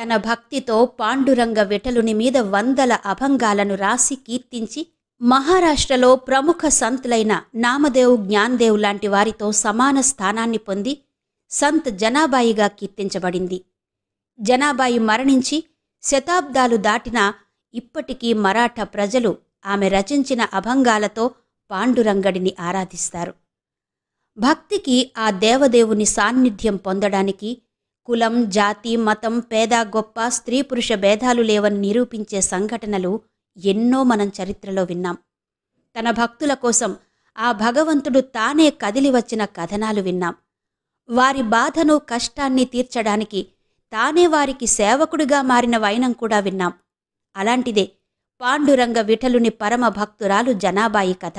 తన భక్తితో పాండురంగ విఠలుని మీద వందల అభంగాలను రాసి కీర్తించి మహారాష్ట్రలో ప్రముఖ సంతులైన నామదేవ్, జ్ఞాన్దేవ్ లాంటి వారితో సమాన స్థానాన్ని పొంది సంత్ జనాబాయిగా కీర్తించబడింది. జనాబాయి మరణించి శతాబ్దాలు దాటినా ఇప్పటికీ మరాఠా ప్రజలు ఆమె రచించిన అభంగాలతో పాండురంగడిని ఆరాధిస్తారు. భక్తికి ఆ దేవదేవుని సాన్నిధ్యం పొందడానికి కులం, జాతి, మతం, పేద, గొప్ప, స్త్రీ పురుష భేదాలు లేవని నిరూపించే సంఘటనలు ఎన్నో మనం చరిత్రలో విన్నాం. తన భక్తుల కోసం ఆ భగవంతుడు తానే కదిలి వచ్చిన కథనాలు విన్నాం. వారి బాధను, కష్టాన్ని తీర్చడానికి తానే వారికి సేవకుడిగా మారిన వైనం కూడా విన్నాం. అలాంటిదే పాండురంగ విఠలుని పరమ భక్తురాలు జనాబాయి కథ.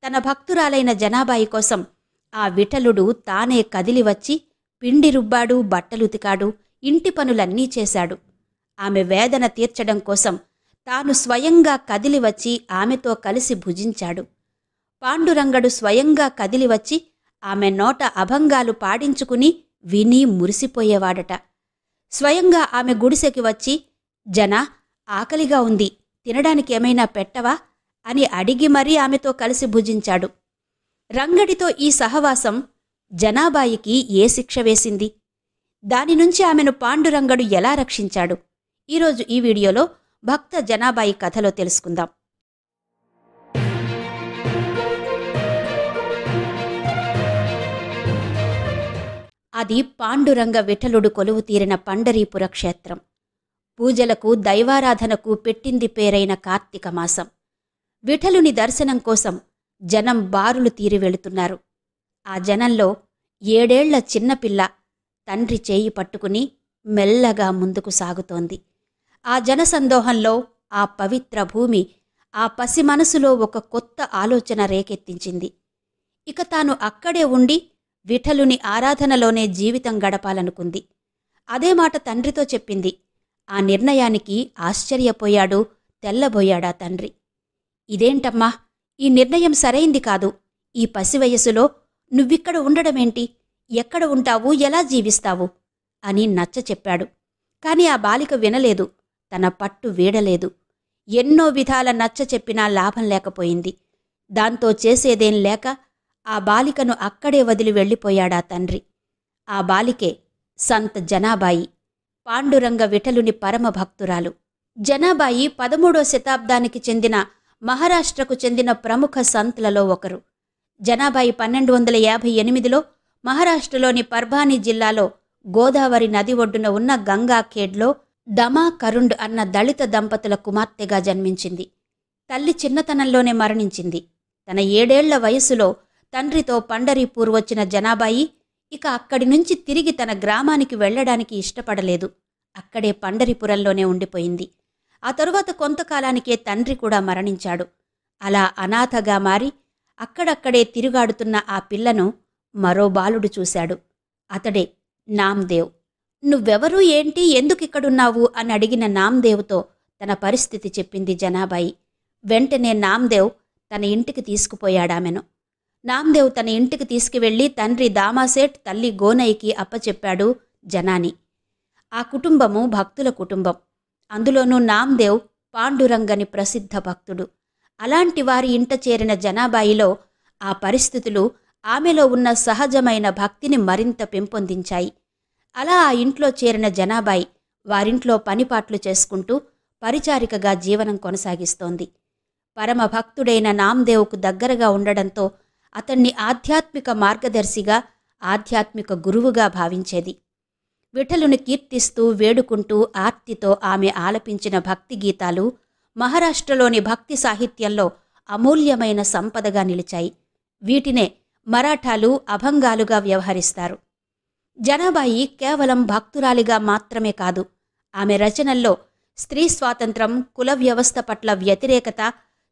తన భక్తురాలైన జనాబాయి కోసం ఆ విఠలుడు తానే కదిలి వచ్చి పిండి రుబ్బాడు, బట్టలుతికాడు, ఇంటి పనులన్నీ చేశాడు. ఆమె వేదన తీర్చడం కోసం తాను స్వయంగా కదిలి వచ్చి ఆమెతో కలిసి భుజించాడు. పాండురంగడు స్వయంగా కదిలి వచ్చి ఆమె నోట అభంగాలు పాడించుకుని విని మురిసిపోయేవాడట. స్వయంగా ఆమె గుడిసెకి వచ్చి, జనా, ఆకలిగా ఉంది, తినడానికి ఏమైనా పెట్టవా అని అడిగి మరీ ఆమెతో కలిసి భుజించాడు. రంగడితో ఈ సహవాసం జనాబాయికి ఏ శిక్ష వేసింది? దాని నుంచి ఆమెను పాండురంగడు ఎలా రక్షించాడు? ఈరోజు ఈ వీడియోలో భక్త జనాబాయి కథలో తెలుసుకుందాం. అది పాండురంగ విఠలుడు కొలువు తీరిన పండరీపుర క్షేత్రం. పూజలకు, దైవారాధనకు పెట్టింది పేరైన కార్తీక మాసం. విఠలుని దర్శనం కోసం జనం బారులు తీరి వెళుతున్నారు. ఆ జనంలో 7 ఏళ్ల చిన్నపిల్ల తండ్రి చేయి పట్టుకుని మెల్లగా ముందుకు సాగుతోంది. ఆ జనసందోహంలో ఆ పవిత్ర భూమి ఆ పసి మనసులో ఒక కొత్త ఆలోచన రేకెత్తించింది. ఇక తాను అక్కడే ఉండి విఠలుని ఆరాధనలోనే జీవితం గడపాలనుకుంది. అదే మాట తండ్రితో చెప్పింది. ఆ నిర్ణయానికి ఆశ్చర్యపోయాడు, తెల్లబోయాడా తండ్రి. ఇదేంటమ్మా, ఈ నిర్ణయం సరైంది కాదు. ఈ పసి వయసులో నువ్విక్కడ ఉండడమేంటి? ఎక్కడ ఉంటావు, ఎలా జీవిస్తావు అని నచ్చ చెప్పాడు. కాని ఆ బాలిక వినలేదు, తన పట్టు వీడలేదు. ఎన్నో విధాల నచ్చ చెప్పినా లాభం లేకపోయింది. దాంతో చేసేదేం లేక ఆ బాలికను అక్కడే వదిలి వెళ్ళిపోయాడా తండ్రి. ఆ బాలికే సంత్ జనాబాయి, పాండురంగ విఠలుని పరమ భక్తురాలు. జనాబాయి 13వ శతాబ్దానికి చెందిన మహారాష్ట్రకు చెందిన ప్రముఖ సంత్లలో ఒకరు. జనాబాయి 1258లో మహారాష్ట్రలోని పర్భానీ జిల్లాలో గోదావరి నది ఒడ్డున ఉన్న గంగాఖేడ్లో దమా కరుండ్ అన్న దళిత దంపతుల కుమార్తెగా జన్మించింది. తల్లి చిన్నతనంలోనే మరణించింది. తన 7 ఏళ్ల వయసులో తండ్రితో పండరీపూర్ వచ్చిన జనాబాయి ఇక అక్కడి నుంచి తిరిగి తన గ్రామానికి వెళ్లడానికి ఇష్టపడలేదు. అక్కడే పండరీపురంలోనే ఉండిపోయింది. ఆ తరువాత కొంతకాలానికే తండ్రి కూడా మరణించాడు. అలా అనాథగా మారి అక్కడక్కడే తిరుగాడుతున్న ఆ పిల్లను మరో బాలుడు చూశాడు. అతడే నామ్దేవ్. నువ్వెవరూ, ఏంటి, ఎందుకిక్కడున్నావు అని అడిగిన నామ్దేవ్తో తన పరిస్థితి చెప్పింది జనాబాయి. వెంటనే నామ్దేవ్ తన ఇంటికి తీసుకుపోయాడామెను. నామ్దేవ్ తన ఇంటికి తీసుకువెళ్లి తండ్రి దామాసేట్, తల్లి గోనైకి అప్పచెప్పాడు జనాని. ఆ కుటుంబము భక్తుల కుటుంబం. అందులోనూ నామ్దేవ్ పాండురంగని ప్రసిద్ధ భక్తుడు. అలాంటి వారి ఇంట చేరిన జనాబాయిలో ఆ పరిస్థితులు ఆమెలో ఉన్న సహజమైన భక్తిని మరింత పెంపొందించాయి. అలా ఆ ఇంట్లో చేరిన జనాబాయి వారింట్లో పనిపాట్లు చేసుకుంటూ పరిచారికగా జీవనం కొనసాగిస్తోంది. పరమ భక్తుడైన నామ్దేవ్కు దగ్గరగా ఉండడంతో అతన్ని ఆధ్యాత్మిక మార్గదర్శిగా, ఆధ్యాత్మిక గురువుగా భావించేది. విఠలుని కీర్తిస్తూ, వేడుకుంటూ ఆర్తితో ఆమె ఆలపించిన భక్తి గీతాలు మహారాష్ట్రలోని భక్తి సాహిత్యంలో అమూల్యమైన సంపదగా నిలిచాయి. వీటినే మరాఠాలు అభంగాలుగా వ్యవహరిస్తారు. జనాబాయి కేవలం భక్తురాలిగా మాత్రమే కాదు, ఆమె రచనల్లో స్త్రీ స్వాతంత్రం, కుల వ్యవస్థ పట్ల వ్యతిరేకత,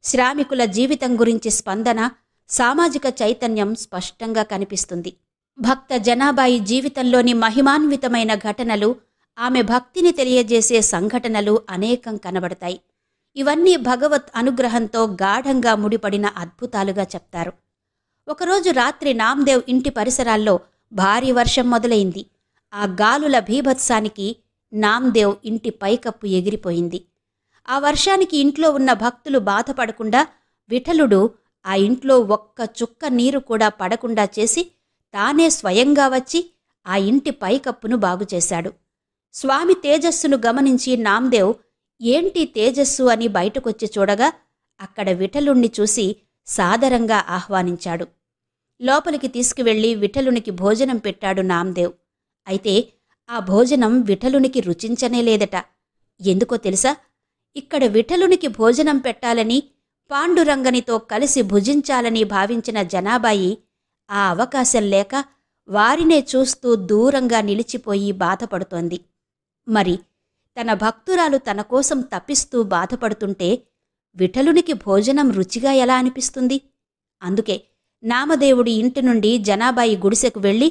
శ్రామికుల జీవితం గురించి స్పందన, సామాజిక చైతన్యం స్పష్టంగా కనిపిస్తుంది. భక్త జనాబాయి జీవితంలోని మహిమాన్వితమైన ఘటనలు, ఆమె భక్తిని తెలియజేసే సంఘటనలు అనేకం కనబడతాయి. ఇవన్నీ భగవత్ అనుగ్రహంతో గాఢంగా ముడిపడిన అద్భుతాలుగా చెప్తారు. ఒకరోజు రాత్రి నామ్దేవ్ ఇంటి పరిసరాల్లో భారీ వర్షం మొదలైంది. ఆ గాలుల భీభత్సానికి నామ్దేవ్ ఇంటి పైకప్పు ఎగిరిపోయింది. ఆ వర్షానికి ఇంట్లో ఉన్న భక్తులు బాధపడకుండా విఠలుడు ఆ ఇంట్లో ఒక్క చుక్క నీరు కూడా పడకుండా చేసి తానే స్వయంగా వచ్చి ఆ ఇంటి పైకప్పును బాగుచేశాడు. స్వామి తేజస్సును గమనించి నామ్దేవ్ ఏంటి తేజస్సు అని బయటకొచ్చి చూడగా అక్కడ విఠలుణ్ణి చూసి సాదరంగా ఆహ్వానించాడు. లోపలికి తీసుకువెళ్లి విఠలునికి భోజనం పెట్టాడు నామ్దేవ్. అయితే ఆ భోజనం విఠలునికి రుచించనేలేదట. ఎందుకో తెలుసా? ఇక్కడ విఠలునికి భోజనం పెట్టాలని, పాండురంగనితో కలిసి భుజించాలని భావించిన జనాబాయి ఆ అవకాశం లేక వారినే చూస్తూ దూరంగా నిలిచిపోయి బాధపడుతోంది. మరి తన భక్తురాలు తన కోసం తపిస్తూ బాధపడుతుంటే విఠలునికి భోజనం రుచిగా ఎలా అనిపిస్తుంది? అందుకే నామదేవుడి ఇంటి నుండి జనాబాయి గుడిసెకు వెళ్ళి,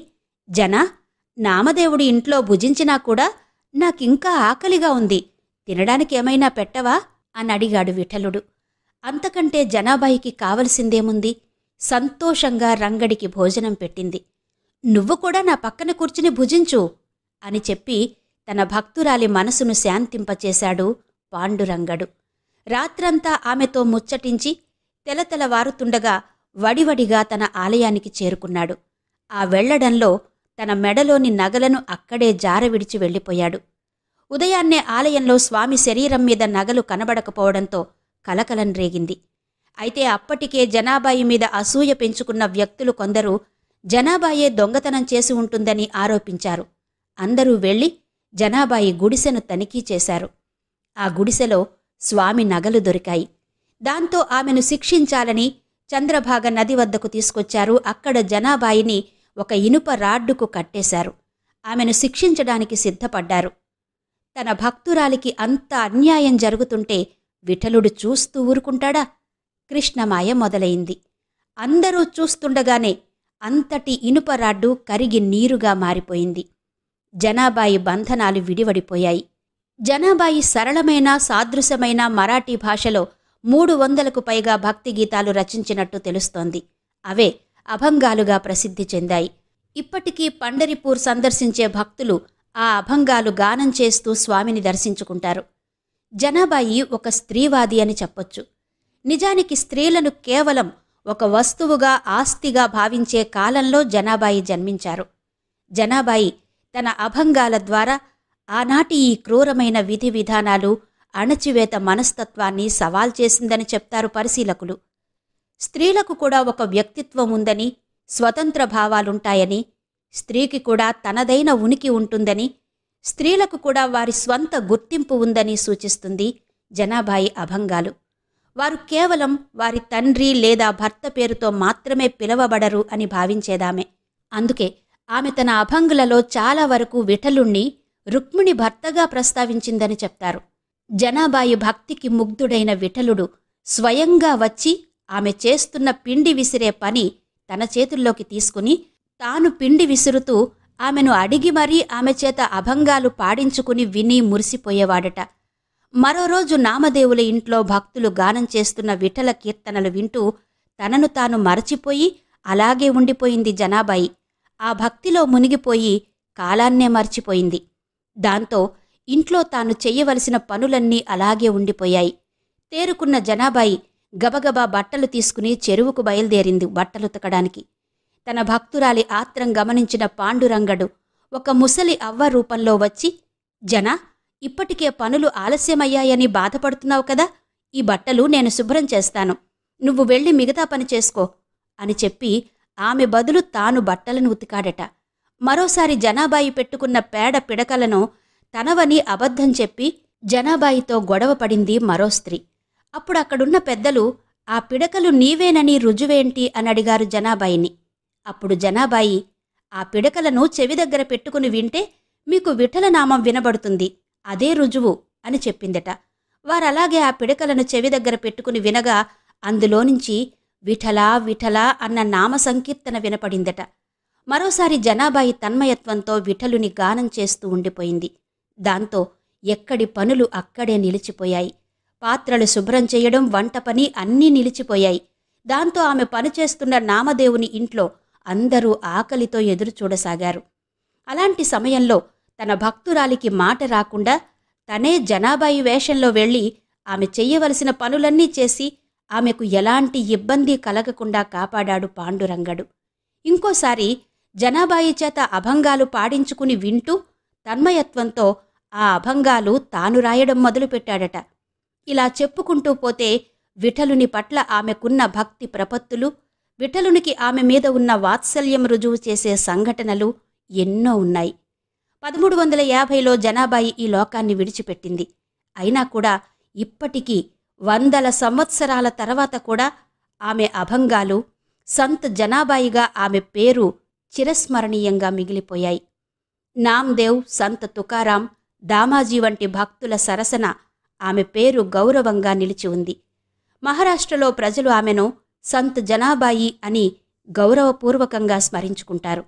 జనా, నామదేవుడి ఇంట్లో భుజించినా కూడా నాకింకా ఆకలిగా ఉంది, తినడానికేమైనా పెట్టవా అని అడిగాడు విఠలుడు. అంతకంటే జనాబాయికి కావలసిందేముంది? సంతోషంగా రంగడికి భోజనం పెట్టింది. నువ్వు కూడా నా పక్కన కూర్చుని భుజించు అని చెప్పి తన భక్తురాలి మనసును శాంతింపచేశాడు పాండురంగడు. రాత్రంతా ఆమెతో ముచ్చటించి తెలతెలవారుతుండగా వడివడిగా తన ఆలయానికి చేరుకున్నాడు. ఆ వెళ్లడంలో తన మెడలోని నగలను అక్కడే జారవిడిచి వెళ్ళిపోయాడు. ఉదయాన్నే ఆలయంలో స్వామి శరీరం మీద నగలు కనబడకపోవడంతో కలకలం రేగింది. అయితే అప్పటికే జనాబాయి మీద అసూయ పెంచుకున్న వ్యక్తులు కొందరు జనాబాయే దొంగతనం చేసి ఉంటుందని ఆరోపించారు. అందరూ వెళ్లి జనాబాయి గుడిసెను తనిఖీ చేశారు. ఆ గుడిసెలో స్వామి నగలు దొరికాయి. దాంతో ఆమెను శిక్షించాలని చంద్రభాగ నది వద్దకు తీసుకొచ్చారు. అక్కడ జనాబాయిని ఒక ఇనుప రాడ్డుకు కట్టేశారు. ఆమెను శిక్షించడానికి సిద్ధపడ్డారు. తన భక్తురాలికి అంత అన్యాయం జరుగుతుంటే విఠలుడు చూస్తూ ఊరుకుంటాడా? కృష్ణమాయ మొదలైంది. అందరూ చూస్తుండగానే అంతటి ఇనుపరాడ్డు కరిగి నీరుగా మారిపోయింది. జనాబాయి బంధనాలు విడివడిపోయాయి. జనాబాయి సరళమైన సాదృశమైన మరాఠీ భాషలో 300కు పైగా భక్తి గీతాలు రచించినట్టు తెలుస్తోంది. అవే అభంగాలుగా ప్రసిద్ధి చెందాయి. ఇప్పటికీ పండరిపూర్ సందర్శించే భక్తులు ఆ అభంగాలు గానం చేస్తూ స్వామిని దర్శించుకుంటారు. జనాబాయి ఒక స్త్రీవాది అని చెప్పొచ్చు. నిజానికి స్త్రీలను కేవలం ఒక వస్తువుగా, ఆస్తిగా భావించే కాలంలో జనాబాయి జన్మించారు. జనాబాయి తన అభంగాల ద్వారా ఆనాటి ఈ క్రూరమైన విధి విధానాలు, అణచివేత మనస్తత్వాన్ని సవాల్ చేసిందని చెప్తారు పరిశీలకులు. స్త్రీలకు కూడా ఒక వ్యక్తిత్వం ఉందని, స్వతంత్ర భావాలుంటాయని, స్త్రీకి కూడా తనదైన ఉనికి ఉంటుందని, స్త్రీలకు కూడా వారి స్వంత గుర్తింపు ఉందని సూచిస్తుంది జనాబాయి అభంగాలు. వారు కేవలం వారి తండ్రి లేదా భర్త పేరుతో మాత్రమే పిలవబడరు అని భావించేదామె. అందుకే ఆమె తన అభంగులలో చాలా వరకు విఠలుణ్ణి రుక్మిణి భర్తగా ప్రస్తావించిందని చెప్తారు. జనాబాయి భక్తికి ముగ్ధుడైన విఠలుడు స్వయంగా వచ్చి ఆమె చేస్తున్న పిండి విసిరే పని తన చేతుల్లోకి తీసుకుని తాను పిండి విసురుతూ ఆమెను అడిగి మరీ ఆమె చేత అభంగాలు పాడించుకుని విని మురిసిపోయేవాడట. మరో రోజు నామదేవుల ఇంట్లో భక్తులు గానం చేస్తున్న విఠల కీర్తనలు వింటూ తనను తాను మరచిపోయి అలాగే ఉండిపోయింది జనాబాయి. ఆ భక్తిలో మునిగిపోయి కాలాన్నే మర్చిపోయింది. దాంతో ఇంట్లో తాను చెయ్యవలసిన పనులన్నీ అలాగే ఉండిపోయాయి. తేరుకున్న జనాబాయి గబగబా బట్టలు తీసుకుని చెరువుకు బయలుదేరింది బట్టలుతకడానికి. తన భక్తురాలి ఆత్రం గమనించిన పాండురంగడు ఒక ముసలి అవ్వ రూపంలో వచ్చి, జనా, ఇప్పటికే పనులు ఆలస్యమయ్యాయని బాధపడుతున్నావు కదా, ఈ బట్టలు నేను శుభ్రం చేస్తాను, నువ్వు వెళ్ళి మిగతా పని చేసుకో అని చెప్పి ఆమె బదులు తాను బట్టలను ఉతికాడట. మరోసారి జనాబాయి పెట్టుకున్న పేడ పిడకలను తనవని అబద్ధం చెప్పి జనాబాయితో గొడవ పడింది మరో స్త్రీ. అప్పుడు అక్కడున్న పెద్దలు ఆ పిడకలు నీవేనని రుజువేంటి అని అడిగారు జనాబాయిని. అప్పుడు జనాబాయి, ఆ పిడకలను చెవి దగ్గర పెట్టుకుని వింటే మీకు విఠలనామం వినబడుతుంది, అదే రుజువు అని చెప్పిందట. వారలాగే ఆ పిడకలను చెవి దగ్గర పెట్టుకుని వినగా అందులోనుంచి విఠలా విఠలా అన్న నామ సంకీర్తన వినపడిందట. మరోసారి జనాబాయి తన్మయత్వంతో విఠలుని గానం చేస్తూ ఉండిపోయింది. దాంతో ఎక్కడి పనులు అక్కడే నిలిచిపోయాయి. పాత్రలు శుభ్రం చేయడం, వంట పని అన్నీ నిలిచిపోయాయి. దాంతో ఆమె పనిచేస్తున్న నామదేవుని ఇంట్లో అందరూ ఆకలితో ఎదురుచూడసాగారు. అలాంటి సమయంలో తన భక్తురాలికి మాట రాకుండా తనే జనాబాయి వేషంలో వెళ్ళి ఆమె చెయ్యవలసిన పనులన్నీ చేసి ఆమెకు ఎలాంటి ఇబ్బంది కలగకుండా కాపాడాడు పాండురంగడు. ఇంకోసారి జనాబాయి చేత అభంగాలు పాడించుకుని వింటూ తన్మయత్వంతో ఆ అభంగాలు తాను రాయడం మొదలుపెట్టాడట. ఇలా చెప్పుకుంటూ పోతే విఠలుని పట్ల ఆమెకున్న భక్తి ప్రపత్తులు, విఠలునికి ఆమె మీద ఉన్న వాత్సల్యం రుజువు చేసే సంఘటనలు ఎన్నో ఉన్నాయి. 1350లో జనాబాయి ఈ లోకాన్ని విడిచిపెట్టింది. అయినా కూడా ఇప్పటికీ 100 సంవత్సరాల తర్వాత కూడా ఆమె అభంగాలు, సంత్ జనాబాయిగా ఆమె పేరు చిరస్మరణీయంగా మిగిలిపోయాయి. నామ్దేవ్, సంత్ తుకారాం, దామాజీ వంటి భక్తుల సరసన ఆమె పేరు గౌరవంగా నిలిచి ఉంది. మహారాష్ట్రలో ప్రజలు ఆమెను సంత్ జనాబాయి అని గౌరవపూర్వకంగా స్మరించుకుంటారు.